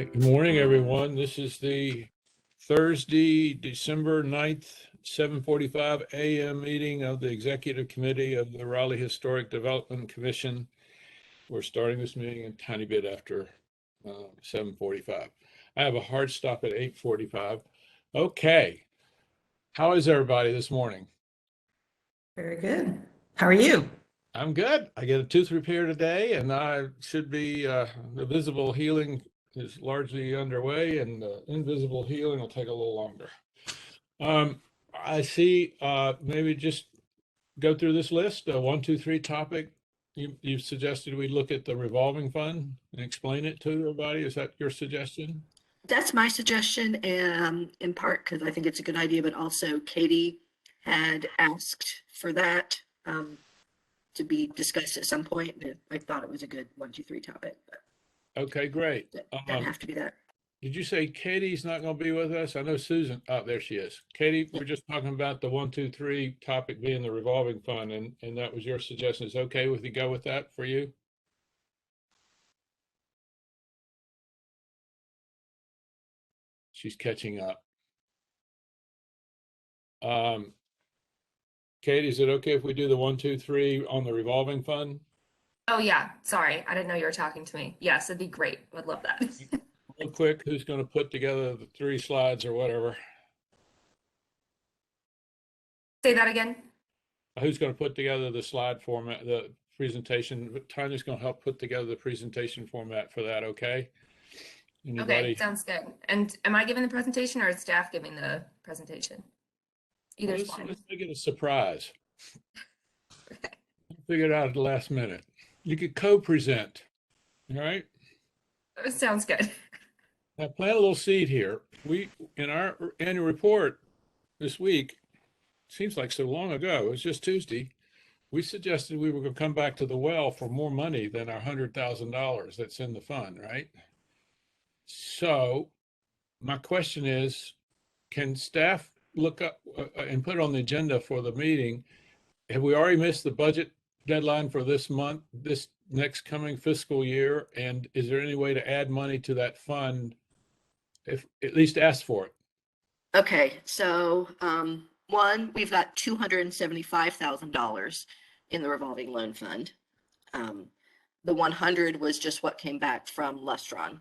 Good morning, everyone. This is the Thursday, December 9th, 7:45 a.m. meeting of the Executive Committee of the Raleigh Historic Development Commission. We're starting this meeting a tiny bit after 7:45. I have a hard stop at 8:45. Okay. How is everybody this morning? Very good. How are you? I'm good. I get a tooth repair today, and I should be, the visible healing is largely underway, and the invisible healing will take a little longer. I see, maybe just go through this list, 1, 2, 3 topic. You've suggested we look at the revolving fund and explain it to everybody. Is that your suggestion? That's my suggestion, in part because I think it's a good idea, but also Katie had asked for that to be discussed at some point. I thought it was a good 1, 2, 3 topic, but Okay, great. doesn't have to be that. Did you say Katie's not going to be with us? I know Susan. Oh, there she is. Katie, we're just talking about the 1, 2, 3 topic being the revolving fund, and that was your suggestion. Is it okay with you go with that for you? She's catching up. Katie, is it okay if we do the 1, 2, 3 on the revolving fund? Oh yeah, sorry. I didn't know you were talking to me. Yes, it'd be great. Would love that. Real quick, who's going to put together the 3 slides or whatever? Say that again. Who's going to put together the slide format, the presentation? Tanya's going to help put together the presentation format for that, okay? Anybody? Okay, sounds good. And am I giving the presentation or is staff giving the presentation? Either's fine. Let's make it a surprise. Okay. Figure it out at the last minute. You could co-present, all right? Sounds good. Now plant a little seed here. We, in our annual report this week, seems like so long ago, it was just Tuesday, we suggested we were going to come back to the well for more money than our $100,000 that's in the fund, right? So my question is, can staff look up and put it on the agenda for the meeting? Have we already missed the budget deadline for this month, this next coming fiscal year? And is there any way to add money to that fund, if at least ask for it? Okay, so one, we've got $275,000 in the revolving loan fund. The 100 was just what came back from Lustron.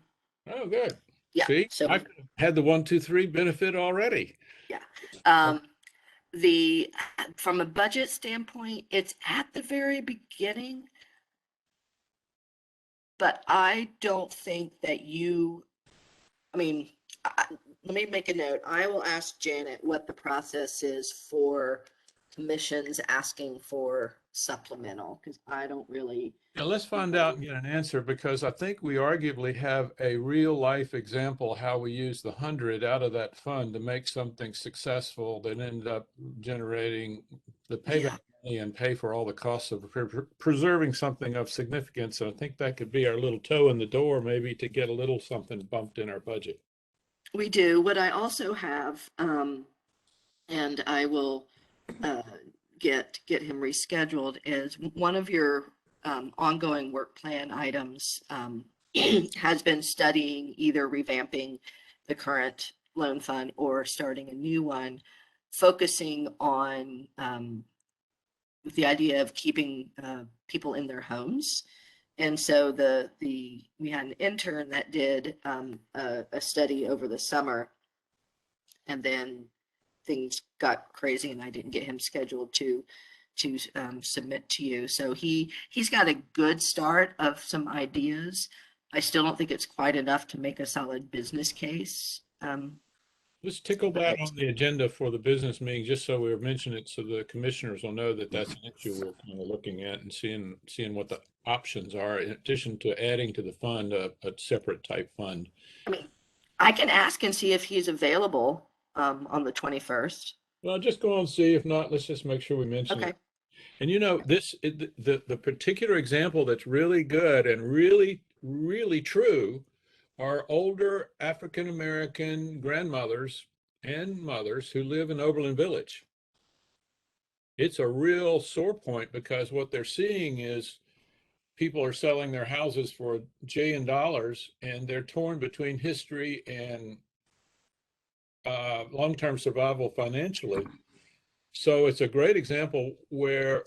Oh, good. Yeah, See, so I've had the 1, 2, 3 benefit already. from a budget standpoint, it's at the very beginning, but I don't think that let me make a note. I will ask Janet what the process is for commissions asking for supplemental, because I don't really. Yeah, let's find out and get an answer, because I think we arguably have a real life example how we use the 100 out of that fund to make something successful that ended up generating the payback money and pay for all the costs of preserving something of significance. And I think that could be our little toe in the door, maybe, to get a little something bumped in our budget. We do. What I also have, and I will get him rescheduled, is one of your ongoing work plan items has been studying either revamping the current loan fund or starting a new one, focusing on the idea of keeping people in their homes. And so we had an intern that did a study over the summer, and then things got crazy and I didn't get him scheduled to submit to you. So he's got a good start of some ideas. I still don't think it's quite enough to make a solid business case. Let's tickle that on the agenda for the business meeting, just so we mention it, so the commissioners will know that that's an issue we're kind of looking at and seeing what the options are, in addition to adding to the fund a separate type fund. I mean, I can ask and see if he's available on the 21st. Well, just go and see. If not, let's just make sure we mention it. And the particular example that's really good and really, really true are older African-American grandmothers and mothers who live in Oberlin Village. It's a real sore point, because what they're seeing is people are selling their houses for $1 billion, and they're torn between history and long-term survival financially. So it's a great example where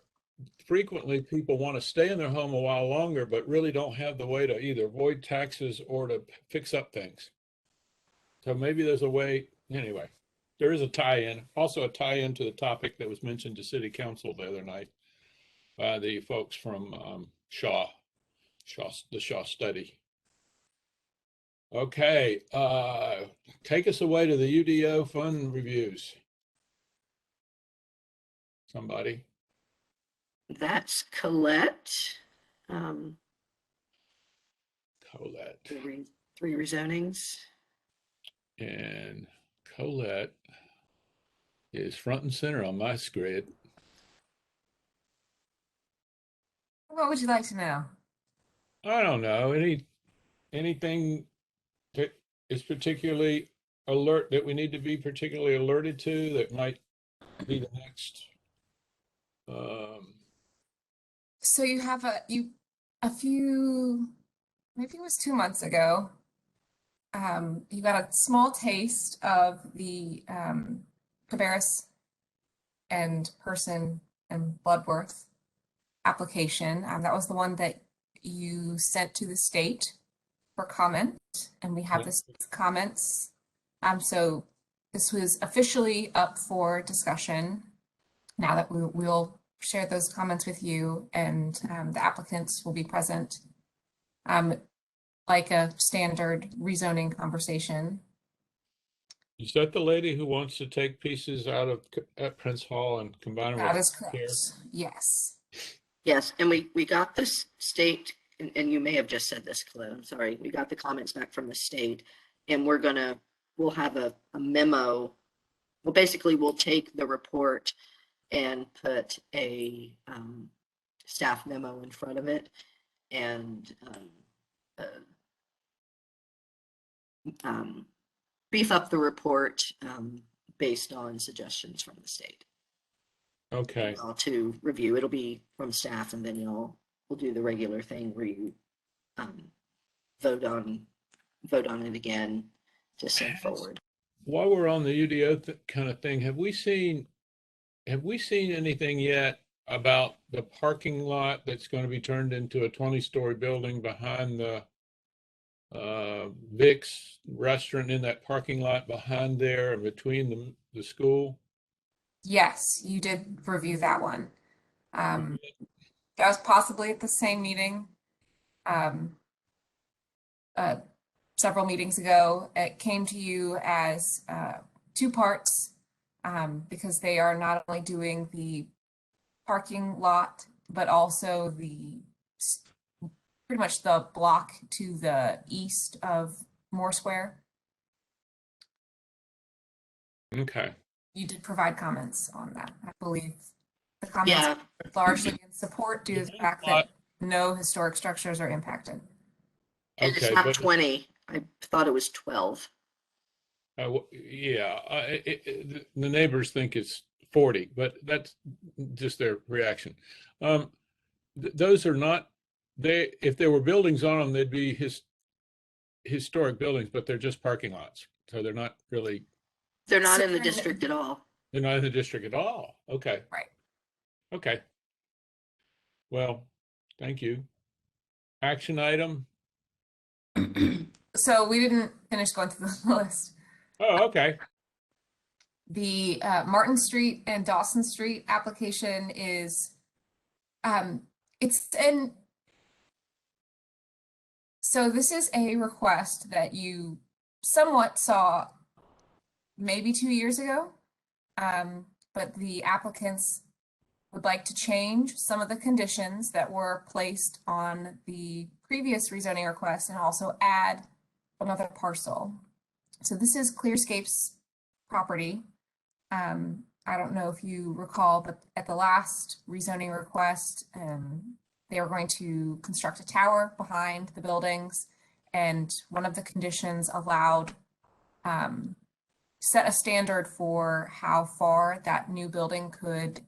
frequently people want to stay in their home a while longer, but really don't have the way to either avoid taxes or to fix up things. So maybe there's a way, anyway, there is a tie-in, also a tie-in to the topic that was mentioned to City Council the other night by the folks from the Shaw study. Okay, take us away to the UDO fund reviews. Somebody. That's Colette. Colette. Three rezonings. And Colette is front and center on my grid. What would you like to know? I don't know, anything that is particularly that we need to be particularly alerted to that might be the next. So you have a few, maybe it was 2 months ago, you got a small taste of the Cabarrus and Person and Bloodworth application. That was the one that you sent to the state for comment, and we have this comments. So this was officially up for discussion. Now that we'll share those comments with you, and the applicants will be present, like a standard rezoning conversation. Is that the lady who wants to take pieces out of at Prince Hall and combine them That with is correct. care? Yes. Yes, and we got this state, and you may have just said this, Colette, I'm sorry. We got the comments back from the state, and we'll have a memo. Well, basically, we'll take the report and put a staff memo in front of it, and beef up the report based on suggestions from the state. Okay. To review. It'll be from staff, and then we'll do the regular thing where you vote on it again to send forward. While we're on the UDO kind of thing, have we seen anything yet about the parking lot that's going to be turned into a 20-story building behind the Vic's restaurant, in that parking lot behind there and between the school? Yes, you did review that one. That was possibly at the same meeting several meetings ago. It came to you as 2 parts because they are not only doing the parking lot, but also pretty much the block to the east of Moore Square. Okay. You did provide comments on that. I believe the comments are largely in support due to the fact that no historic structures are impacted. And Okay, it's not but 20. I thought it was 12. yeah, the neighbors think it's 40, but that's just their reaction. Those are not, if there were buildings on them, they'd be historic buildings, but they're just parking lots. So they're not really. They're not in the district at all. They're not in the district at all. Okay. Right. Okay. Well, thank you. Action item. So we didn't finish going through the list. Oh, okay. The Martin Street and Dawson Street application is, so this is a request that you somewhat saw maybe 2 years ago, but the applicants would like to change some of the conditions that were placed on the previous rezoning request and also add another parcel. So this is Clearscape's property. I don't know if you recall, but at the last rezoning request, they were going to construct a tower behind the buildings, and one of the conditions allowed set a standard for how far that new building could,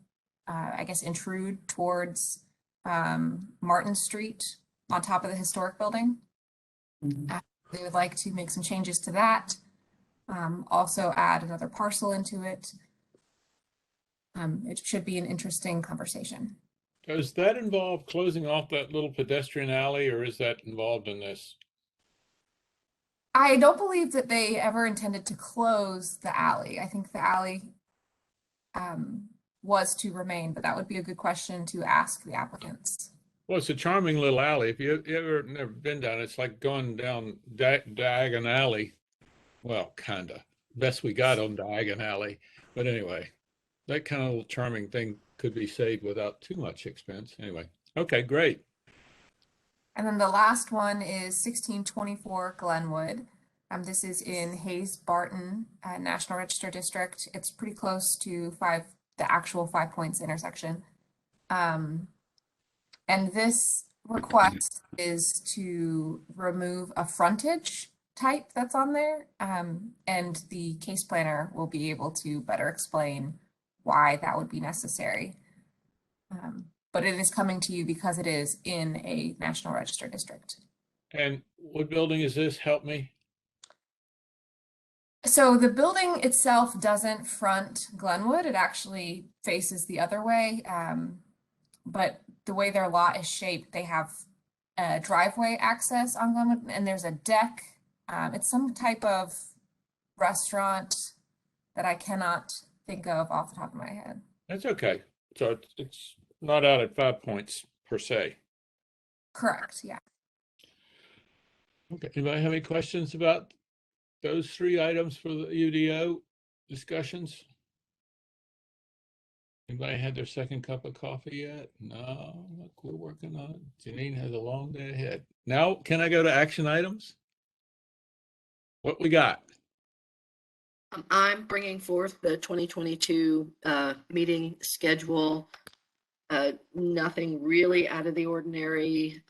I guess, intrude towards Martin Street on top of the historic building. They would like to make some changes to that. Also add another parcel into it. It should be an interesting conversation. Does that involve closing off that little pedestrian alley, or is that involved in this? I don't believe that they ever intended to close the alley. I think the alley was to remain, but that would be a good question to ask the applicants. Well, it's a charming little alley. If you ever never been down, it's like going down Diagon Alley. Well, kinda. Best we got on Diagon Alley. But anyway, that kind of little charming thing could be saved without too much expense. Anyway, okay, great. And then the last one is 1624 Glenwood. This is in Hayes-Barton National Register District. It's pretty close to the actual 5 Points intersection. And this request is to remove a frontage type that's on there. And the case planner will be able to better explain why that would be necessary. But it is coming to you because it is in a National Register district. And what building is this? Help me. So the building itself doesn't front Glenwood. It actually faces the other way. But the way their lot is shaped, they have a driveway access on Glenwood, and there's a deck. It's some type of restaurant that I cannot think of off the top of my head. That's okay. So it's not out at 5 Points per se. Correct, yeah. Okay. Anybody have any questions about those 3 items for the UDO discussions? Anybody had their second cup of coffee yet? No, look, we're working on it. Janine has a long day ahead. Now, can I go to action items? What we got? I'm bringing forth the 2022 meeting schedule. Nothing really out of the ordinary,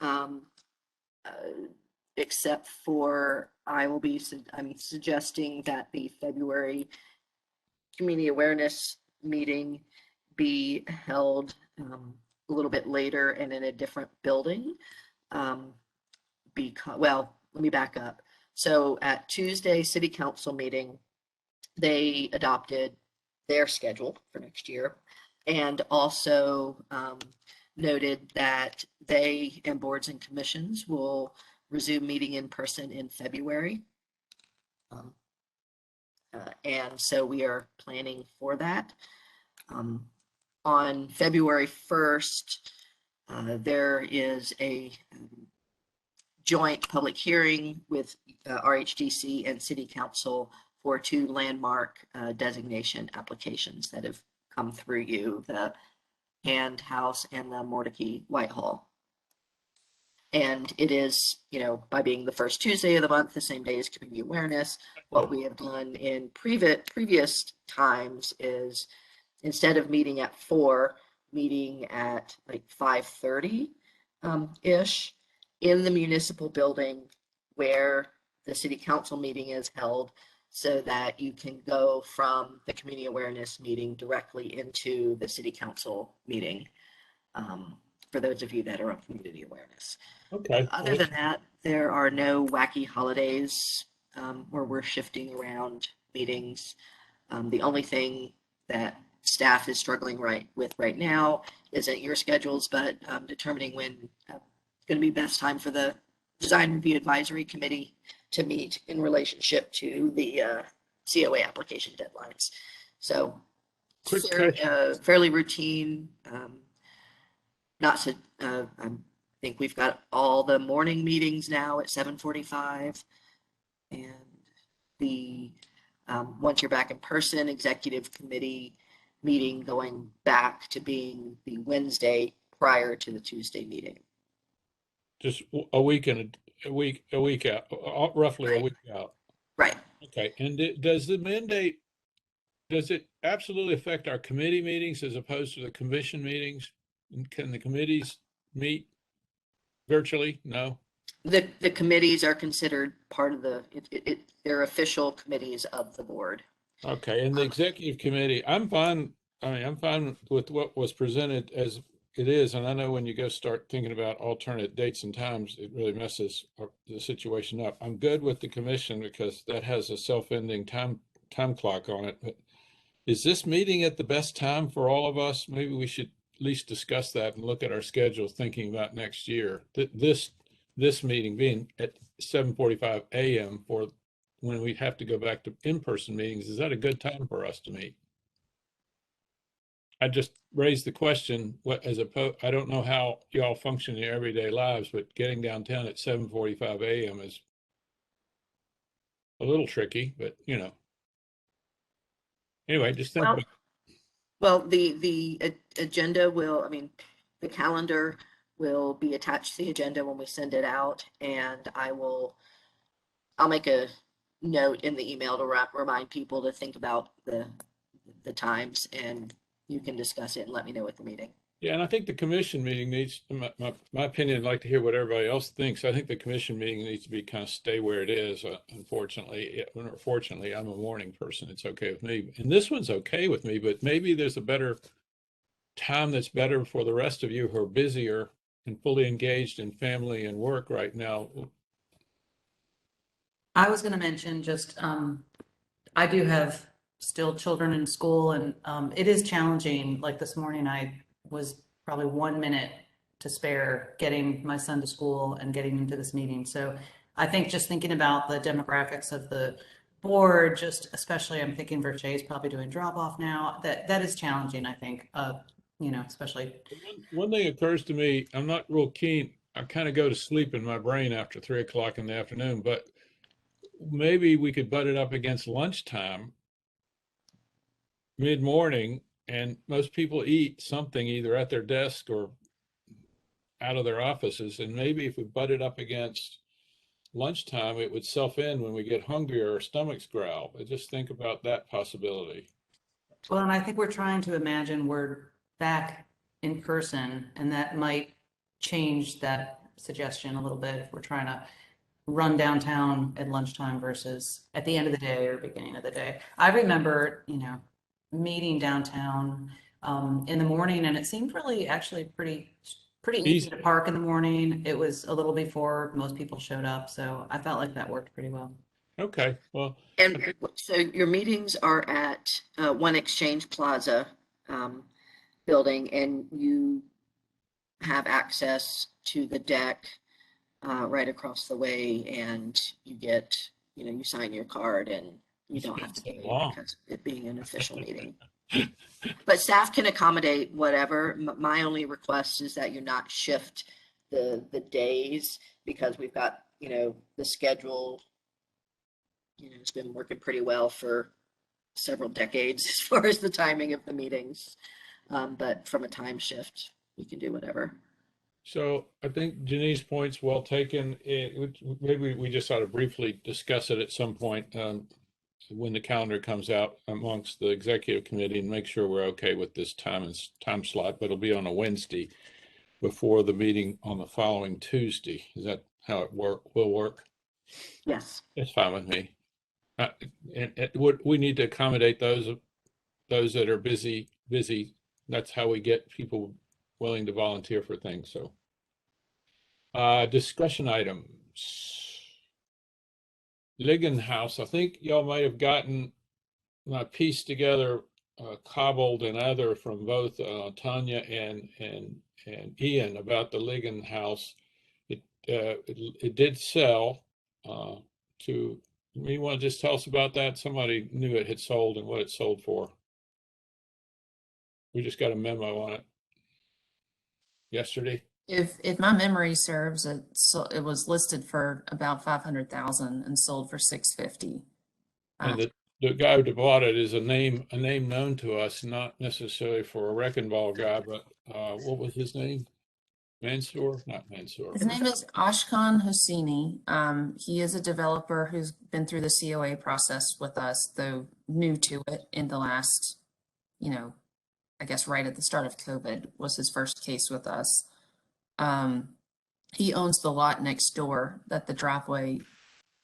except for I'm suggesting that the February community awareness meeting be held a little bit later and in a different building. Well, let me back up. So at Tuesday City Council meeting, they adopted their schedule for next year, and also noted that they and boards and commissions will resume meeting in person in February. And so we are planning for that. On February 1st, there is a joint public hearing with RHDC and City Council for 2 landmark designation applications that have come through you, the Hand House and the Mordecai Whitehall. And it is, by being the first Tuesday of the month, the same day as community awareness, what we have done in previous times is, instead of meeting at 4, meeting at like 5:30 ish in the municipal building where the city council meeting is held, so that you can go from the community awareness meeting directly into the city council meeting, for those of you that are on community awareness. Okay. Other than that, there are no wacky holidays where we're shifting around meetings. The only thing that staff is struggling with right now isn't your schedules, but determining when it's going to be best time for the Design Review Advisory Committee to meet in relationship to the COA application deadlines. So fairly routine. I think we've got all the morning meetings now at 7:45, and the once you're back in person, executive committee meeting going back to being the Wednesday prior to the Tuesday meeting. Just a week and a week out, roughly Right. a week out. Right. Okay. And does the mandate, does it absolutely affect our committee meetings as opposed to the commission meetings? And can the committees meet virtually? No. The committees are considered part of they're official committees of the board. Okay. And the executive committee, I'm fine. I mean, I'm fine with what was presented as it is. And I know when you go start thinking about alternate dates and times, it really messes the situation up. I'm good with the commission because that has a self-ending time clock on it. But is this meeting at the best time for all of us? Maybe we should at least discuss that and look at our schedules thinking about next year. This meeting being at 7:45 a.m. for when we have to go back to in-person meetings, is that a good time for us to meet? I just raised the question, I don't know how y'all function in your everyday lives, but getting downtown at 7:45 a.m. is a little tricky, but anyway, just think about. Well, the agenda will, I mean, the calendar will be attached to the agenda when we send it out, and I'll make a note in the email to remind people to think about the times, and you can discuss it and let me know at the meeting. Yeah, and I think the commission meeting needs, my opinion, I'd like to hear what everybody else thinks. I think the commission meeting needs to be kind of stay where it is. Unfortunately, fortunately, I'm a morning person. It's okay with me. And this one's okay with me, but maybe there's a better time that's better for the rest of you who are busier and fully engaged in family and work right now. I was going to mention just, I do have still children in school, and it is challenging. Like this morning, I was probably 1 minute to spare getting my son to school and getting into this meeting. So I think just thinking about the demographics of the board, just especially I'm thinking Verche is probably doing drop off now. That is challenging, I think, especially. One thing occurs to me, I'm not real keen. I kind of go to sleep in my brain after 3 o'clock in the afternoon, but maybe we could butt it up against lunchtime, mid-morning, and most people eat something either at their desk or out of their offices. And maybe if we butt it up against lunchtime, it would self-end when we get hungry or our stomachs growl. But just think about that possibility. Well, and I think we're trying to imagine we're back in person, and that might change that suggestion a little bit if we're trying to run downtown at lunchtime versus at the end of the day or beginning of the day. I remember, meeting downtown in the morning, and it seemed really actually pretty easy to park in the morning. It was a little before most people showed up, so I felt like that worked pretty well. Okay, well. And so your meetings are at One Exchange Plaza building, and you have access to the deck right across the way, and you get, you sign your card, and you don't have to pay because of it being an official meeting. But staff can accommodate whatever. My only request is that you not shift the days, because we've got, the schedule, it's been working pretty well for several decades as far as the timing of the meetings. But from a time shift, we can do whatever. So I think Janine's point's well taken. Maybe we just ought to briefly discuss it at some point when the calendar comes out amongst the executive committee and make sure we're okay with this time slot. But it'll be on a Wednesday before the meeting on the following Tuesday. Is that how it will work? Yes. It's fine with me. And we need to accommodate those that are busy. That's how we get people willing to volunteer for things. So discussion items. Ligon House, I think y'all might have gotten my piece together, cobbled and other from both Tanya and Ian about the Ligon House. It did sell to. You want to just tell us about that? Somebody knew it had sold and what it sold for. We just got a memo on it yesterday. If my memory serves, it was listed for about 500,000 and sold for 650. And the guy who bought it is a name known to us, not necessarily for a wrecking ball guy, but what was his name? Mansour? Not Mansour. His name is Ashkan Hosseini. He is a developer who's been through the COA process with us, though new to it in the last, I guess right at the start of COVID was his first case with us. He owns the lot next door that the driveway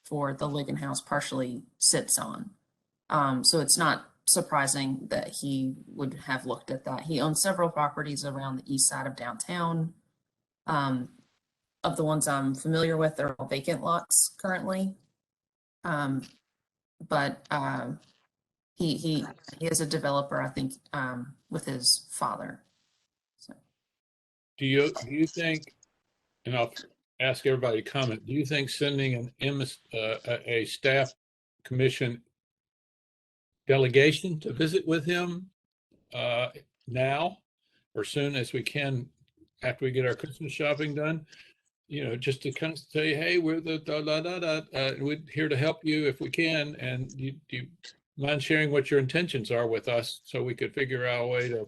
for the Ligon House partially sits on. So it's not surprising that he would have looked at that. He owns several properties around the east side of downtown. Of the ones I'm familiar with, they're all vacant lots currently. But he is a developer, I think, with his father. So. Do you think, and I'll ask everybody to comment, do you think sending a staff commission delegation to visit with him now or soon as we can after we get our Christmas shopping done? Just to kind of say, hey, we're we're here to help you if we can. And do you mind sharing what your intentions are with us so we could figure out a way to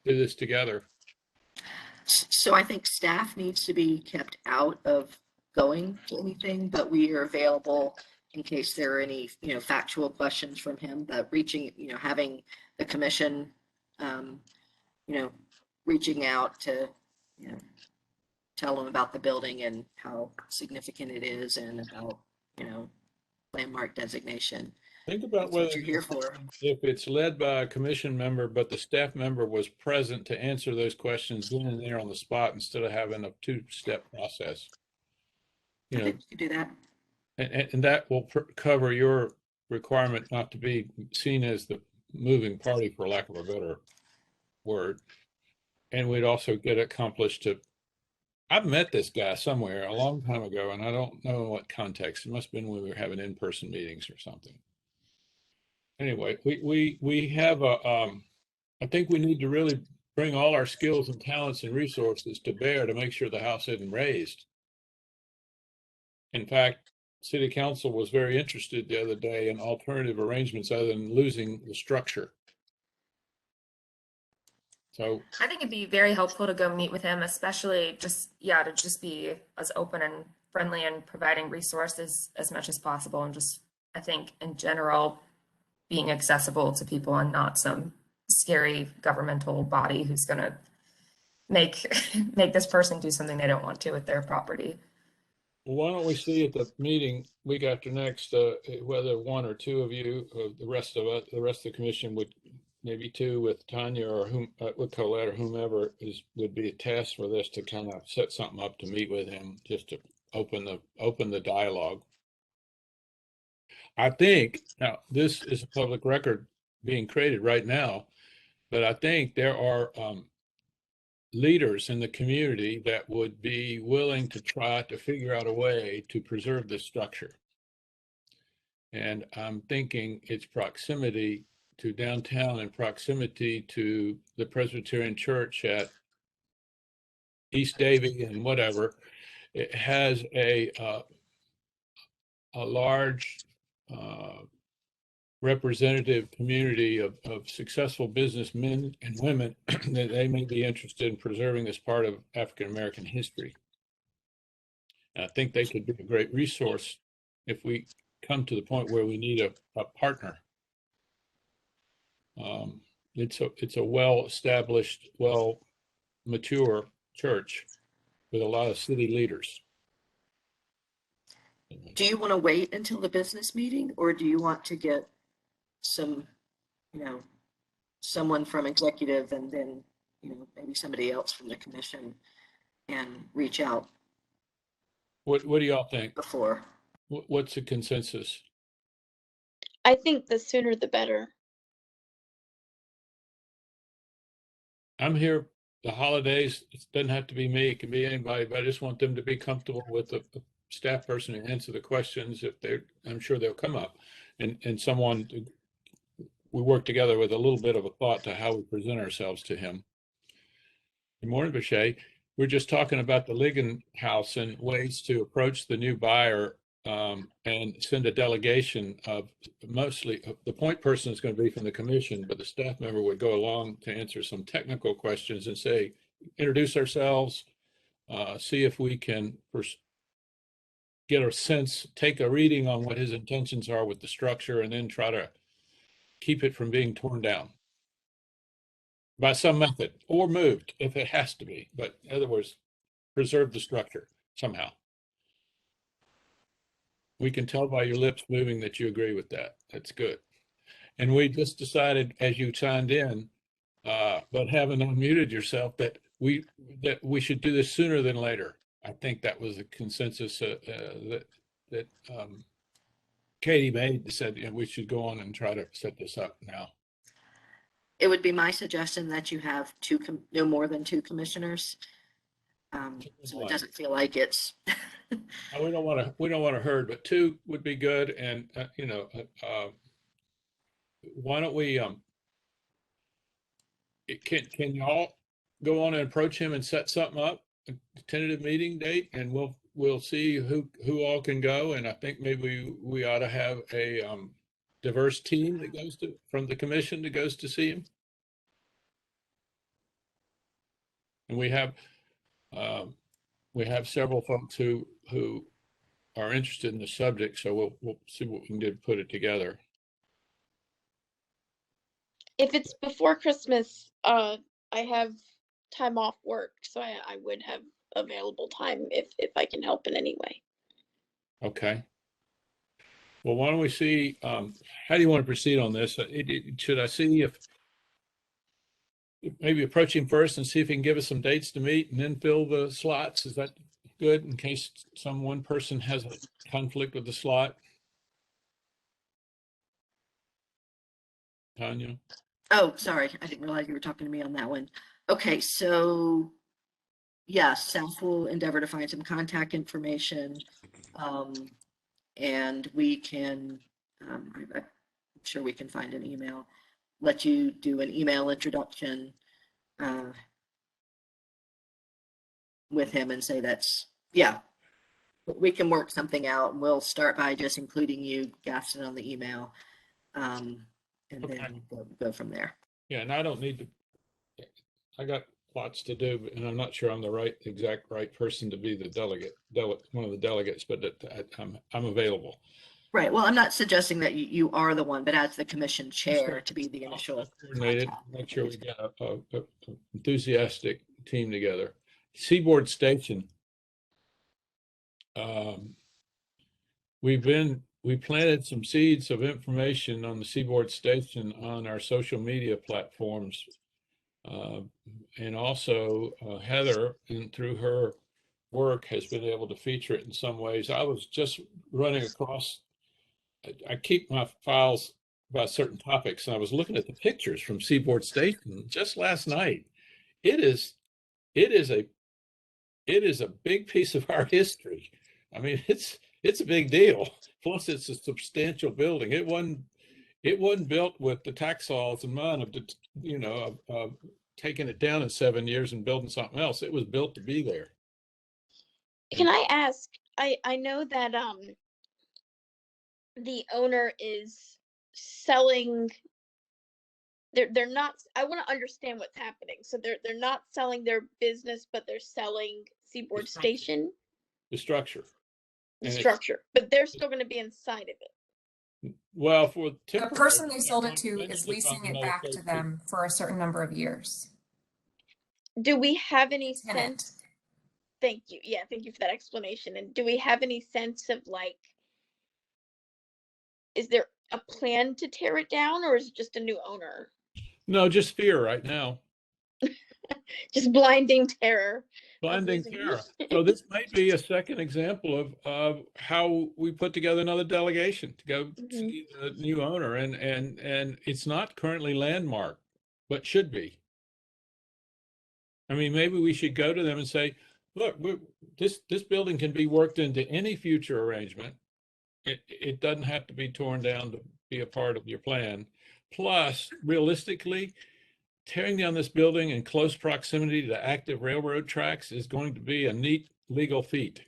do this together? So I think staff needs to be kept out of going to anything, but we are available in case there are any, factual questions from him, but having the commission, reaching out to, tell them about the building and how significant it is and about, landmark designation. Think about That's what whether you're here for. if it's led by a commission member, but the staff member was present to answer those questions then and there on the spot instead of having a two-step process. Okay, you can do that. And that will cover your requirement not to be seen as the moving party, for lack of a better word. And we'd also get accomplished to, I've met this guy somewhere a long time ago, and I don't know in what context. It must have been when we were having in-person meetings or something. Anyway, we have I think we need to really bring all our skills and talents and resources to bear to make sure the house isn't raised. In fact, City Council was very interested the other day in alternative arrangements other than losing the structure. So I think it'd be very helpful to go meet with him, especially to just be as open and friendly and providing resources as much as possible. And just, I think in general, being accessible to people and not some scary governmental body who's going to make this person do something they don't want to with their property. why don't we see at the meeting week after next, whether one or two of you, the rest of the commission would, maybe two with Tanya or with Colette or whomever would be a task for this to kind of set something up to meet with him, just to open the dialogue. I think now this is a public record being created right now, but I think there are leaders in the community that would be willing to try to figure out a way to preserve this structure. And I'm thinking its proximity to downtown and proximity to the Presbyterian Church at East Davie and whatever, it has a large representative community of successful businessmen and women that they may be interested in preserving as part of African American history. And I think they could be a great resource if we come to the point where we need a partner. It's a well-established, mature church with a lot of city leaders. Do you want to wait until the business meeting, or do you want to get some, someone from executive and then, maybe somebody else from the commission and reach out What do y'all think? before? What's the consensus? I think the sooner the better. I'm here the holidays. It doesn't have to be me. It can be anybody, but I just want them to be comfortable with the staff person to answer the questions if I'm sure they'll come up. And someone, we work together with a little bit of a thought to how we present ourselves to him. Good morning, Boucher. We're just talking about the Ligon House and ways to approach the new buyer and send a delegation of mostly the point person is going to be from the commission, but the staff member would go along to answer some technical questions and say, introduce ourselves, see if we can get a sense, take a reading on what his intentions are with the structure, and then try to keep it from being torn down by some method or moved if it has to be. But in other words, preserve the structure somehow. We can tell by your lips moving that you agree with that. That's good. And we just decided, as you signed in, but haven't unmuted yourself, that we should do this sooner than later. I think that was the consensus that Katie made, said, we should go on and try to set this up now. It would be my suggestion that you have no more than 2 commissioners. So it doesn't feel like it's. We don't want to herd, but 2 would be good. And, why don't we, can y'all go on and approach him and set something up, a tentative meeting date, and we'll see who all can go. And I think maybe we ought to have a diverse team that goes from the commission that goes to see him. And we have several folks who are interested in the subject, so we'll see what we can do to put it together. If it's before Christmas, I have time off work, so I would have available time if I can help in any way. Okay. Well, why don't we see, how do you want to proceed on this? Should I see if maybe approach him first and see if he can give us some dates to meet and then fill the slots? Is that good in case one person has a conflict with the slot? Tanya? Oh, sorry. I didn't realize you were talking to me on that one. Okay, so yes, staff will endeavor to find some contact information. And we can, I'm sure we can find an email, let you do an email introduction with him and say we can work something out. We'll start by just including you, Gaston, on the email. And Okay. then go from there. Yeah, and I don't need to, I got lots to do, and I'm not sure I'm the exact right person to be the one of the delegates, but I'm available. Right. Well, I'm not suggesting that you are the one, but as the commission chair to be the initial. Coordinated, make sure we get a enthusiastic team together. Seaboard Station. We planted some seeds of information on the Seaboard Station on our social media platforms. And also Heather, and through her work, has been able to feature it in some ways. I was just running across, I keep my files about certain topics, and I was looking at the pictures from Seaboard Station just last night. It is a big piece of our history. I mean, it's a big deal. Plus, it's a substantial building. It wasn't built with the taxols in mind of taking it down in 7 years and building something else. It was built to be there. Can I ask, I know that the owner is selling, they're not, I want to understand what's happening. So they're not selling their business, but they're selling Seaboard Station, The structure. the And structure, but they're still going to be inside of it. Well, for The person they sold it to is leasing it back to them for a certain number of years. Do we have any Tenant. sense? Thank you. Yeah, thank you for that explanation. And do we have any sense of is there a plan to tear it down, or is it just a new owner? No, just fear right now. Just blinding terror. Blinding losing terror. it. So this might be a second example of how we put together another delegation to go see the new owner, and it's not currently landmarked, but should be. I mean, maybe we should go to them and say, look, this building can be worked into any future arrangement. It doesn't have to be torn down to be a part of your plan. Plus, realistically, tearing down this building in close proximity to active railroad tracks is going to be a neat legal feat.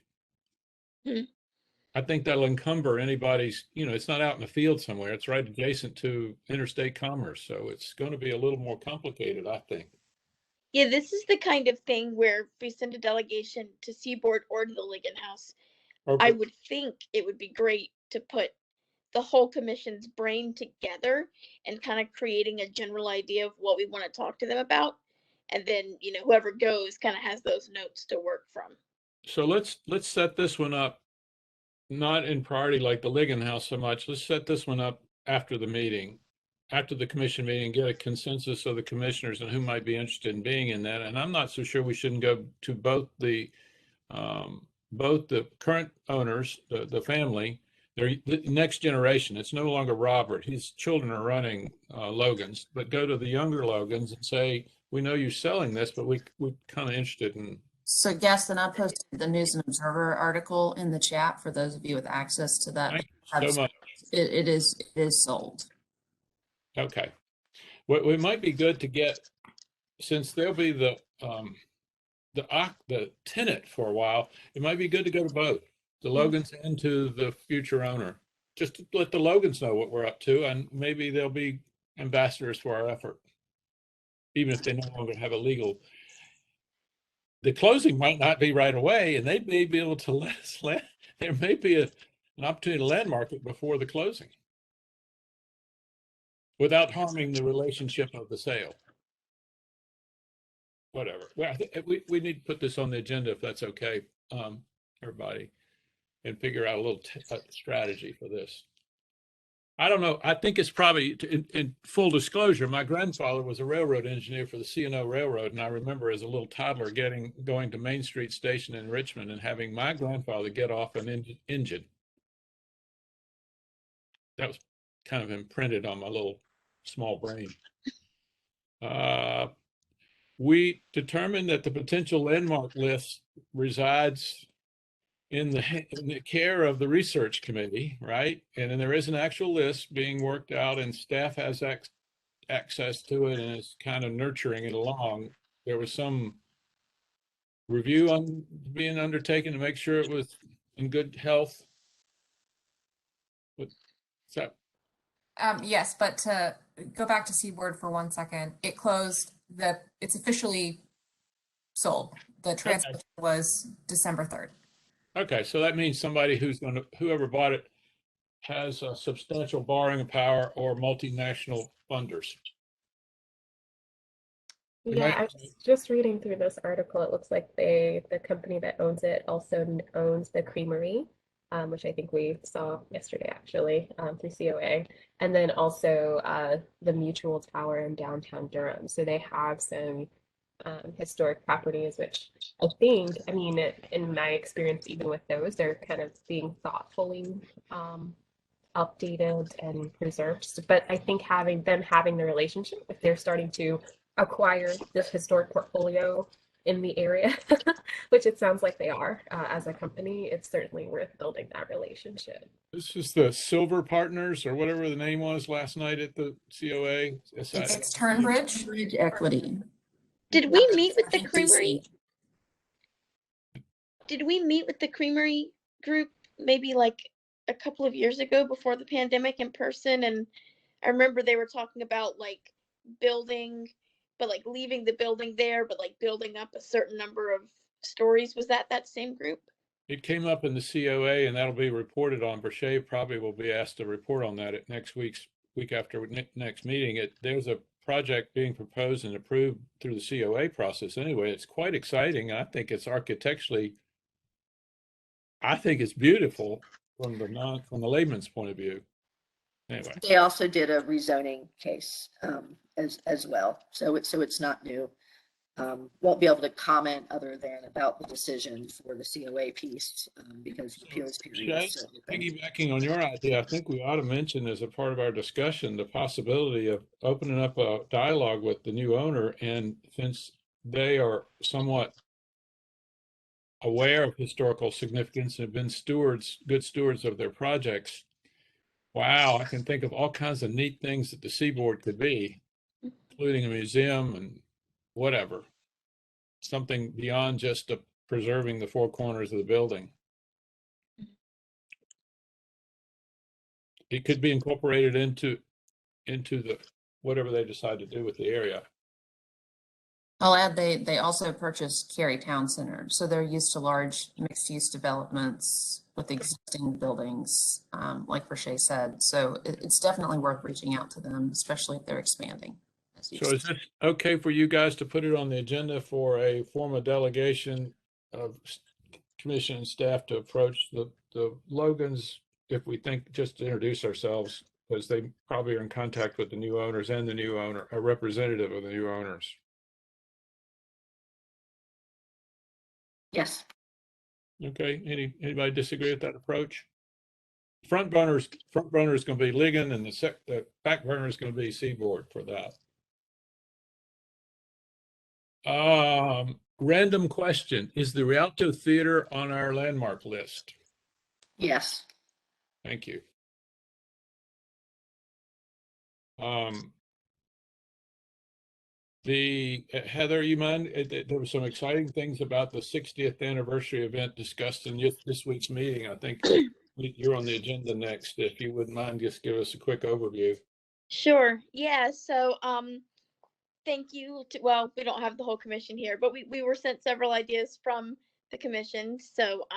I think that'll encumber anybody's, it's not out in the field somewhere. It's right adjacent to interstate commerce. So it's going to be a little more complicated, I think. Yeah, this is the kind of thing where if we send a delegation to Seaboard or to the Ligon House, I would think it would be great to put the whole commission's brain together and kind of creating a general idea of what we want to talk to them about. And then, whoever goes kind of has those notes to work from. So let's set this one up, not in priority like the Ligon House so much. Let's set this one up after the meeting after the commission meeting, get a consensus of the commissioners and who might be interested in being in that. And I'm not so sure we shouldn't go to both the current owners, the family, the next generation. It's no longer Robert. His children are running Logan's, but go to the younger Logans and say, we know you're selling this, but we're kind of interested in. So Gaston, I posted the News and Observer article in the chat for those of you with access to that. Thank you so much. It is sold. Okay. What it might be good to get, since there'll be the tenant for a while, it might be good to go to both the Logans and to the future owner, just to let the Logans know what we're up to, and maybe they'll be ambassadors for our effort, even if they no longer have a legal. The closing might not be right away, and they may be able to let us land. There may be an opportunity to landmark it before the closing, without harming the relationship of the sale. Whatever. Well, I think we need to put this on the agenda if that's okay, everybody, and figure out a little strategy for this. I don't know. I think it's probably, in full disclosure, my grandfather was a railroad engineer for the C&O Railroad, and I remember as a little toddler going to Main Street Station in Richmond and having my grandfather get off an engine. That was kind of imprinted on my little small brain. We determined that the potential landmark list resides in the care of the research committee, right? And then there is an actual list being worked out, and staff has access to it and is kind of nurturing it along. There was some review being undertaken to make sure it was in good health. So, Yes, but to go back to Seaboard for 1 second, it closed. It's officially sold. The transfer was December 3rd. okay, so that means somebody whoever bought it has a substantial borrowing power or multinational funders. Yeah, I was just reading through this article. It looks like the company that owns it also owns the creamery, which I think we saw yesterday actually, through COA, and then also the Mutual Tower in downtown Durham. So they have some historic properties, which I think, I mean, in my experience, even with those, they're kind of being thoughtfully updated and preserved. But I think having the relationship, if they're starting to acquire this historic portfolio in the area, which it sounds like they are as a company, it's certainly worth building that relationship. This is the Silver Partners or whatever the name was last night at the COA. It's Turnbridge. Bridge Equity. Did we meet with the DC. creamery? Did we meet with the creamery group maybe like a couple of years ago before the pandemic in person? And I remember they were talking about like building, but like leaving the building there, but like building up a certain number of stories. Was that same group? It came up in the COA, and that'll be reported on. Berchet probably will be asked to report on that at week after next meeting. There's a project being proposed and approved through the COA process. Anyway, it's quite exciting. I think it's architecturally, I think it's beautiful from the layman's point of view. Anyway, They also did a rezoning case as well, so it's not new. Won't be able to comment other than about the decision for the COA piece because the appeals period is still open. piggybacking on your idea, I think we ought to mention as a part of our discussion the possibility of opening up a dialogue with the new owner, and since they are somewhat aware of historical significance and have been good stewards of their projects. Wow, I can think of all kinds of neat things that the Seaboard could be, including a museum and whatever. Something beyond just preserving the four corners of the building. It could be incorporated into the whatever they decide to do with the area. I'll add they also purchased Cary Town Center, so they're used to large mixed-use developments with existing buildings, like Berchet said. So it's definitely worth reaching out to them, especially if they're expanding. So is it okay for you guys to put it on the agenda for a form of delegation of commission and staff to approach the Logans, if we think, just to introduce ourselves, because they probably are in contact with the new owners and the new owner, a representative of the new owners. Yes. Okay, anybody disagree with that approach? Front burner is going to be Ligon, and the back burner is going to be Seaboard for that. Random question: is the Rialto Theater on our landmark list? Yes. Thank you. Heather, you mind? There were some exciting things about the 60th anniversary event discussed in this week's meeting. I think you're on the agenda next. If you wouldn't mind, just give us a quick overview. Sure. Yeah. So, thank you to, well, we don't have the whole commission here, but we were sent several ideas from the commission. So,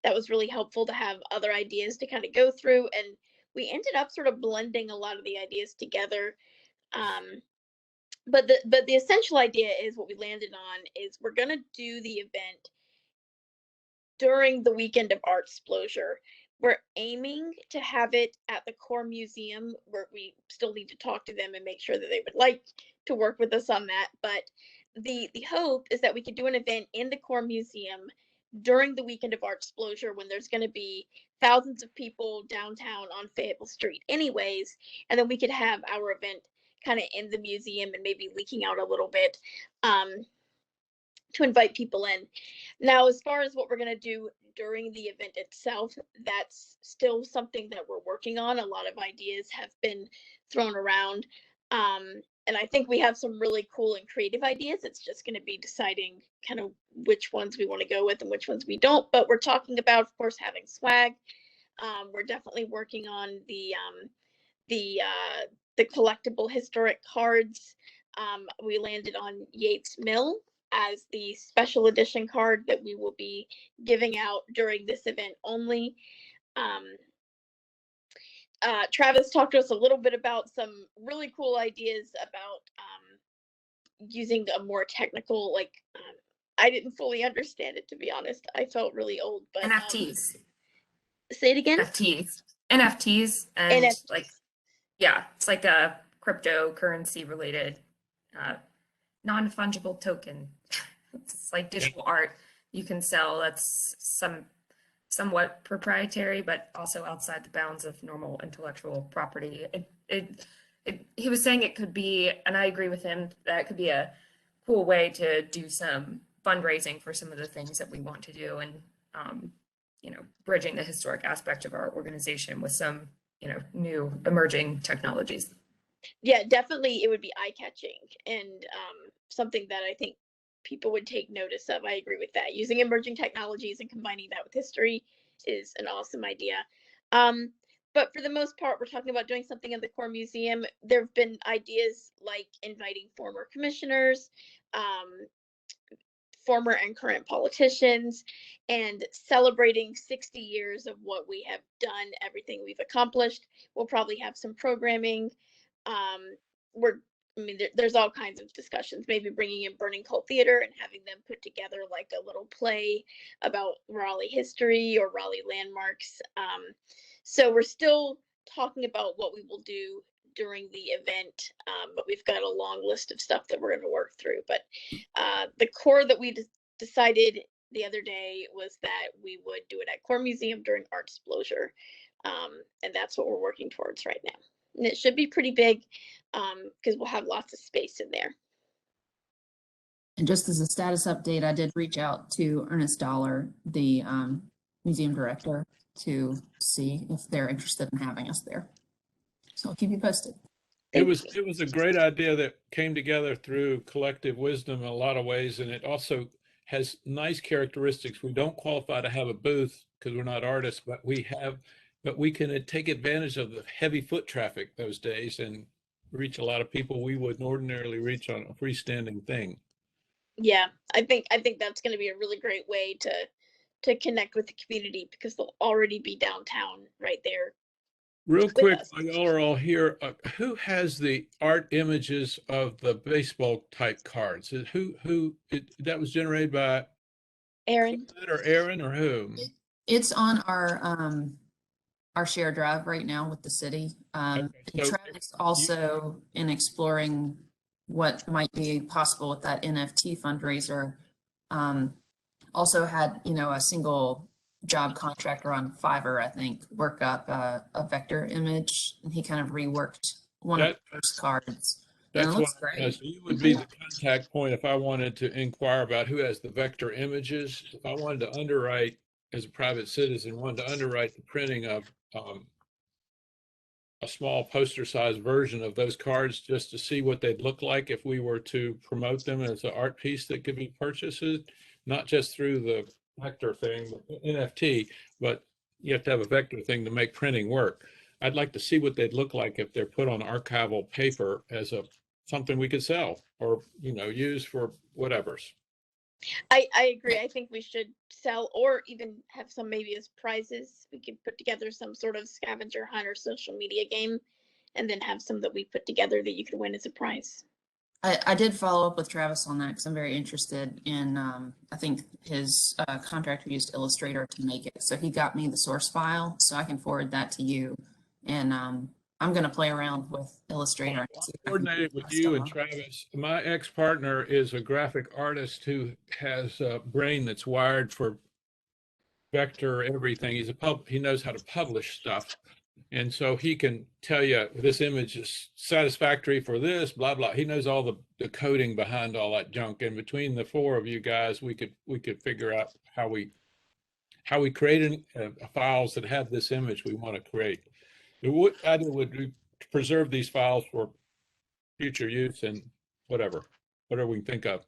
that was really helpful to have other ideas to kind of go through. And we ended up sort of blending a lot of the ideas together. But the essential idea is what we landed on is we're going to do the event during the weekend of Artsplosure. We're aiming to have it at the Core Museum, where we still need to talk to them and make sure that they would like to work with us on that. But the hope is that we could do an event in the Core Museum during the weekend of Artsplosure, when there's going to be thousands of people downtown on Fayetteville Street anyways, and then we could have our event kind of in the museum and maybe leaking out a little bit to invite people in. Now, as far as what we're going to do during the event itself, that's still something that we're working on. A lot of ideas have been thrown around. And I think we have some really cool and creative ideas. It's just going to be deciding kind of which ones we want to go with and which ones we don't. But we're talking about, of course, having swag. We're definitely working on the collectible historic cards. We landed on Yates Mill as the special edition card that we will be giving out during this event only. Travis talked to us a little bit about some really cool ideas about using a more technical, like, I didn't fully understand it, to be honest. I felt really old, but NFTs. Say it again. NFTs, and like, yeah, it's like a cryptocurrency related non-fungible token. It's like digital art you can sell that's somewhat proprietary, but also outside the bounds of normal intellectual property. He was saying it could be, and I agree with him, that it could be a cool way to do some fundraising for some of the things that we want to do, and bridging the historic aspect of our organization with some new emerging technologies. Yeah, definitely it would be eye-catching, and something that I think people would take notice of. I agree with that. Using emerging technologies and combining that with history is an awesome idea. But for the most part, we're talking about doing something in the Core Museum. There have been ideas like inviting former commissioners, former and current politicians, and celebrating 60 years of what we have done, everything we've accomplished. We'll probably have some programming. There's all kinds of discussions, maybe bringing in Burning Coal Theater and having them put together like a little play about Raleigh history or Raleigh landmarks. So we're still talking about what we will do during the event, but we've got a long list of stuff that we're going to work through. But the core that we decided the other day was that we would do it at Core Museum during Artsplosure, and that's what we're working towards right now. And it should be pretty big because we'll have lots of space in there. And just as a status update, I did reach out to Ernest Dollar, the museum director, to see if they're interested in having us there. So I'll keep you posted. It was a great idea that came together through collective wisdom in a lot of ways, and it also has nice characteristics. We don't qualify to have a booth because we're not artists, but we can take advantage of the heavy foot traffic those days and reach a lot of people we wouldn't ordinarily reach on a freestanding thing. Yeah, I think that's going to be a really great way to connect with the community, because they'll already be downtown right there. Real quick, while y'all are all here, who has the art images of the baseball type cards? That was generated by Aaron or Aaron or whom? It's on our our shared drive right now with the city. And so Travis also in exploring what might be possible with that NFT fundraiser, also had, you know, a single job contractor on Fiverr, I think, work up a vector image, and he kind of reworked one of the first cards. And it That's looks what great. you would be the contact point if I wanted to inquire about who has the vector images. If I wanted to underwrite as a private citizen, wanted to underwrite the printing of a small poster sized version of those cards just to see what they'd look like if we were to promote them as an art piece that could be purchased, not just through the vector thing, NFT, but you have to have a vector thing to make printing work. I'd like to see what they'd look like if they're put on archival paper as something we could sell or, you know, use for whatever's. I agree. I think we should sell or even have some maybe as prizes. We could put together some sort of scavenger hunt or social media game and then have some that we put together that you could win as a prize. I did follow up with Travis on that because I'm very interested in, I think his contractor used Illustrator to make it. So he got me the source file, so I can forward that to you. And I'm going to play around with Illustrator. Coordinated with you and Travis. My ex-partner is a graphic artist who has a brain that's wired for vector everything. He knows how to publish stuff. And so he can tell you this image is satisfactory for this, blah, blah. He knows all the coding behind all that junk. And between the four of you guys, we could figure out how we create files that have this image we want to create. What I do would be to preserve these files for future use and whatever we can think of.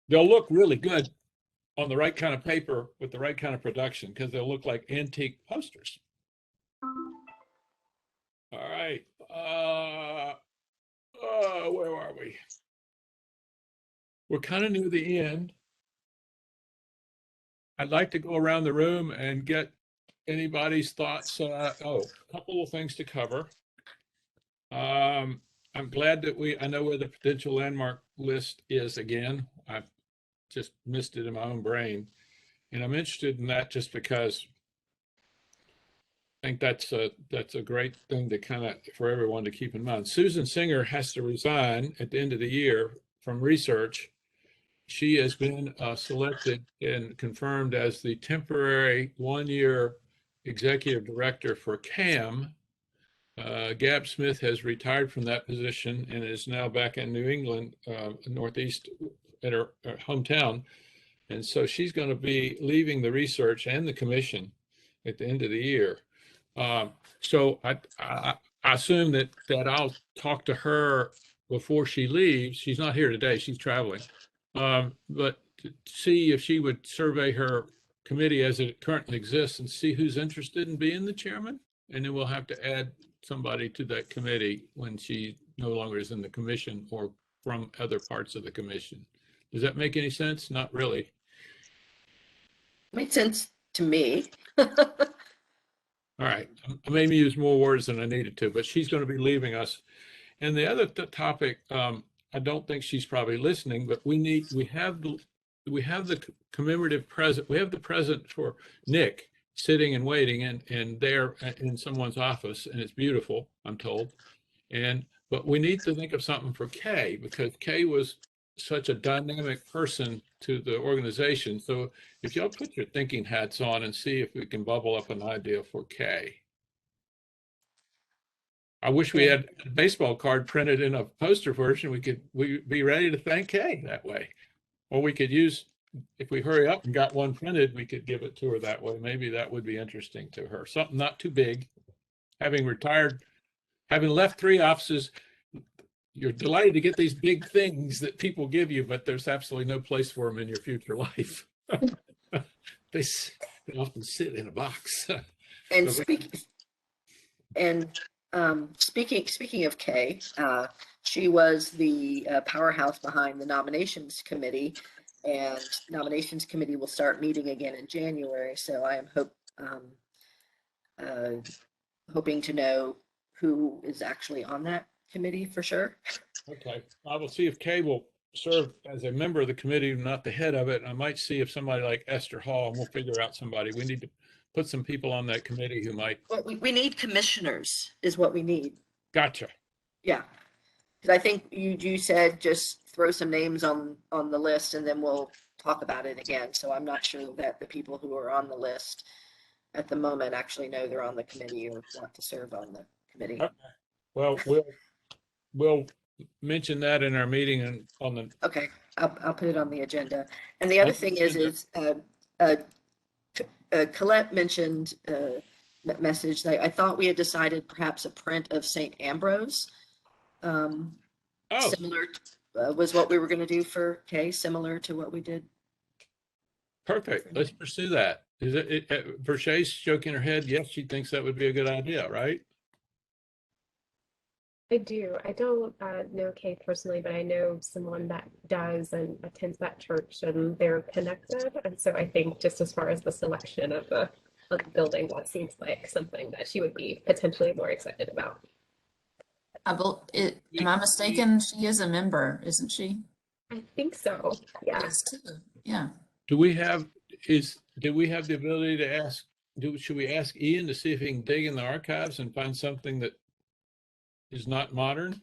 They'll look really good on the right kind of paper with the right kind of production because they'll look like antique posters. All right. Where are we? We're kind of near the end. I'd like to go around the room and get anybody's thoughts. A couple of things to cover. I'm glad that I know where the potential landmark list is again. I've just missed it in my own brain. And I'm interested in that just because I think that's a great thing to for everyone to keep in mind. Susan Singer has to resign at the end of the year from research. She has been selected and confirmed as the temporary 1-year executive director for CAM. Gab Smith has retired from that position and is now back in New England, Northeast, at her hometown. And so she's going to be leaving the research and the commission at the end of the year. So I assume that I'll talk to her before she leaves. She's not here today, she's traveling. But to see if she would survey her committee as it currently exists and see who's interested in being the chairman. And then we'll have to add somebody to that committee when she no longer is in the commission or from other parts of the commission. Does that make any sense? Not really. Makes sense to me. All right, I maybe use more words than I needed to, but she's going to be leaving us. And the other topic, I don't think she's probably listening, but we have the commemorative present. We have the present for Nick sitting and waiting and there in someone's office, and it's beautiful, I'm told. But we need to think of something for Kay because Kay was such a dynamic person to the organization. So if y'all put your thinking hats on and see if we can bubble up an idea for Kay. I wish we had a baseball card printed in a poster version. We'd be ready to thank Kay that way. Or we could use, if we hurry up and got one printed, we could give it to her that way. Maybe that would be interesting to her. Something not too big. Having retired, having left 3 offices, you're delighted to get these big things that people give you, but there's absolutely no place for them in your future life. They often sit in a box. And speaking of Kay, she was the powerhouse behind the nominations committee, and nominations committee will start meeting again in January. So I am hoping to know who is actually on that committee for sure. Okay, I will see if Kay will serve as a member of the committee, not the head of it. I might see if somebody like Esther Hall, and we'll figure out somebody. We need to put some people on that committee who might. Well, we need commissioners is what we need. Gotcha. Yeah. Because I think you said just throw some names on the list and then we'll talk about it again. So I'm not sure that the people who are on the list at the moment actually know they're on the committee or want to serve on the committee. Okay. Well, we'll mention that in our meeting and on the. Okay, I'll put it on the agenda. And the other thing is Colette mentioned message that I thought we had decided perhaps a print of St. Ambrose. Oh, Similar was what we were going to do for Kay, similar to what we did. perfect. Let's pursue that. Is it Verche's shaking her head? Yes, she thinks that would be a good idea, right? I do. I don't know Kay personally, but I know someone that does and attends that church, and they're connected. And so I think just as far as the selection of the building, that seems like something that she would be potentially more excited about. Am I mistaken? She is a member, isn't she? I think so. Yeah. Yes, too. Yeah. Do we have the ability to ask, should we ask Ian to see if he can dig in the archives and find something that is not modern?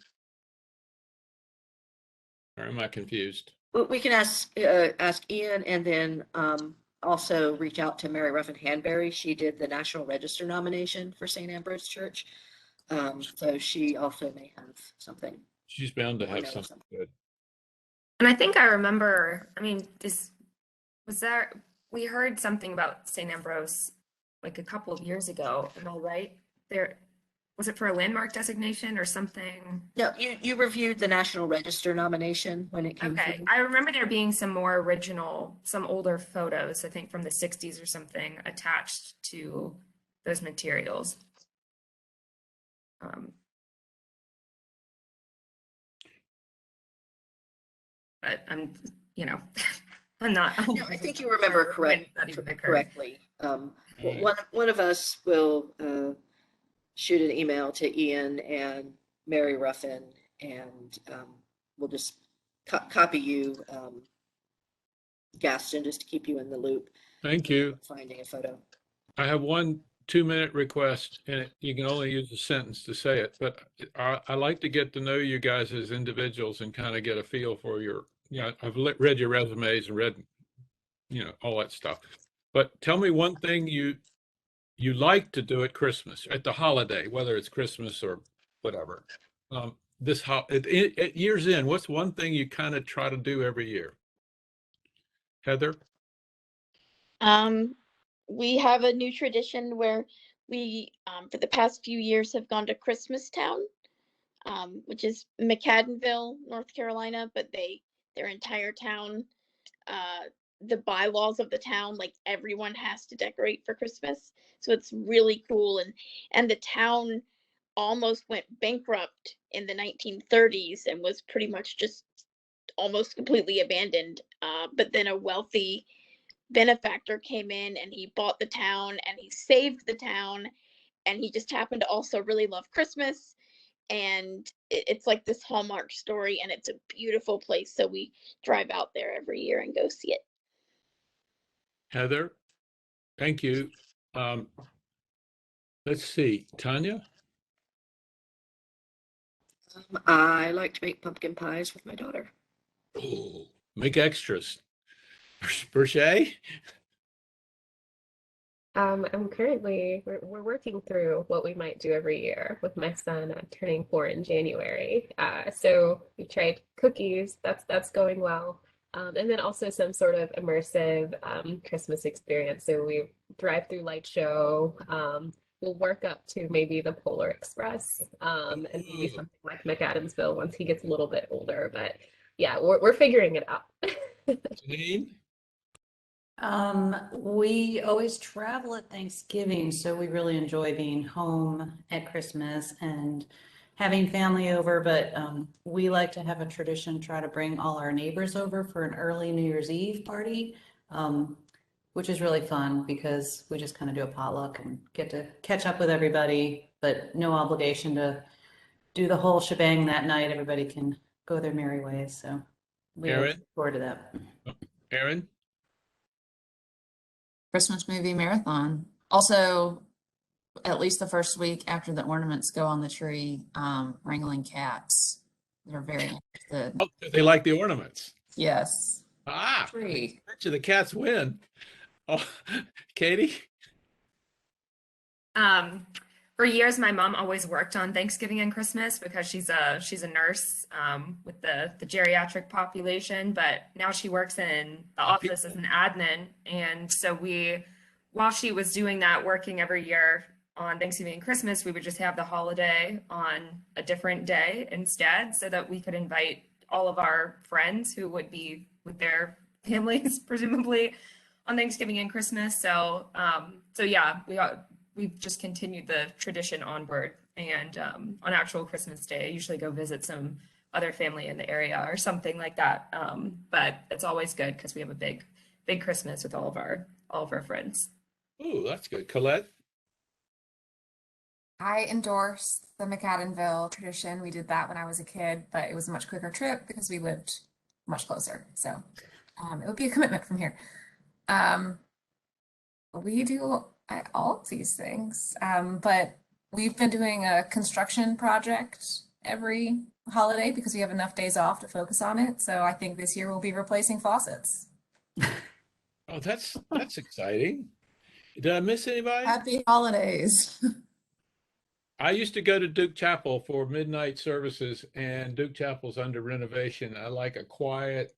Or am I confused? We can ask Ian and then also reach out to Mary Ruffin Hanbury. She did the National Register nomination for St. Ambrose Church. So she also may have something. She's bound to have know something good. And I think I remember, I mean, we heard something about St. Ambrose like a couple of years ago, am I right? Was it for a landmark designation or something? No, you reviewed the National Register nomination when it came Okay, through. I remember there being some more original, some older photos, I think from the 60s or something, attached to those materials. But I'm, I'm not. No, I think you remember correctly. One of us will shoot an email to Ian and Mary Ruffin, and we'll just copy you, Gaston, just to keep you in the loop. Thank you. Finding a photo. I have 1 2-minute request, and you can only use a sentence to say it, but I like to get to know you guys as individuals and kind of get a feel for your, I've read your resumes and read, all that stuff. But tell me one thing you like to do at Christmas, at the holiday, whether it's Christmas or whatever. At year's end, what's one thing you kind of try to do every year? Heather? We have a new tradition where we, for the past few years, have gone to Christmas Town, which is McAdenville, North Carolina, but their entire town, the bylaws of the town, like everyone has to decorate for Christmas. So it's really cool. And the town almost went bankrupt in the 1930s and was pretty much just almost completely abandoned. But then a wealthy benefactor came in and he bought the town and he saved the town, and he just happened to also really love Christmas, and it's like this Hallmark story, and it's a beautiful place, so we drive out there every year and go see it. Heather, thank you. Let's see, Tanya? I like to make pumpkin pies with my daughter. Oh, make extras. Verche? We're working through what we might do every year with my son turning 4 in January. So we tried cookies. That's going well. And then also some sort of immersive Christmas experience. So we drive through light show. We'll work up to maybe the Polar Express, and maybe something like McAdamsville once he gets a little bit older. But yeah, we're figuring it out. Janine? We always travel at Thanksgiving, so we really enjoy being home at Christmas and having family over, but we like to have a tradition, try to bring all our neighbors over for an early New Year's Eve party, which is really fun because we just kind of do a potluck and get to catch up with everybody, but no obligation to do the whole shebang that night. Everybody can go their merry ways, so We Aaron? look forward to that. Aaron? Christmas movie marathon. Also, at least the first week after the ornaments go on the tree, wrangling cats. They're very interested. Oh, they like the ornaments. Yes. Ah, Tree. bet you the cats win. Oh, Katie? For years, my mom always worked on Thanksgiving and Christmas because she's a nurse with the geriatric population, but now she works in the office as an admin. And so while she was doing that, working every year on Thanksgiving and Christmas, we would just have the holiday on a different day instead, so that we could invite all of our friends who would be with their families, presumably, on Thanksgiving and Christmas. So yeah, we've just continued the tradition onward. And on actual Christmas Day, I usually go visit some other family in the area or something like that. But it's always good because we have a big Christmas with all of our friends. Ooh, that's good. Colette? I endorse the McAdenville tradition. We did that when I was a kid, but it was a much quicker trip because we lived much closer. So it would be a commitment from here. We do all of these things, but we've been doing a construction project every holiday because we have enough days off to focus on it. So I think this year we'll be replacing faucets. Oh, that's exciting. Did I miss anybody? Happy holidays. I used to go to Duke Chapel for midnight services, and Duke Chapel's under renovation. I like a quiet,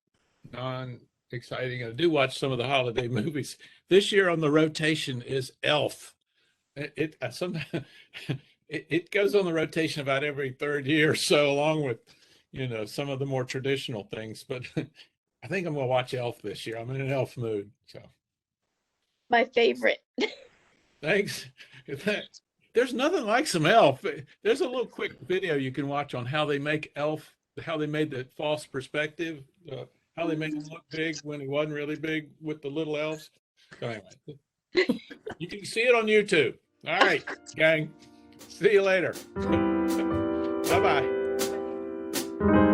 non-exciting. I do watch some of the holiday movies. This year on the rotation is Elf. It goes on the rotation about every third year or so, along with, some of the more traditional things. But I think I'm gonna watch Elf this year. I'm in an Elf mood. So My favorite. thanks. There's nothing like some Elf. There's a little quick video you can watch on how they make Elf, how they made the false perspective, how they made him look big when he wasn't really big with the little elves. So anyway, you can see it on YouTube. All right, gang. See you later. Bye-bye.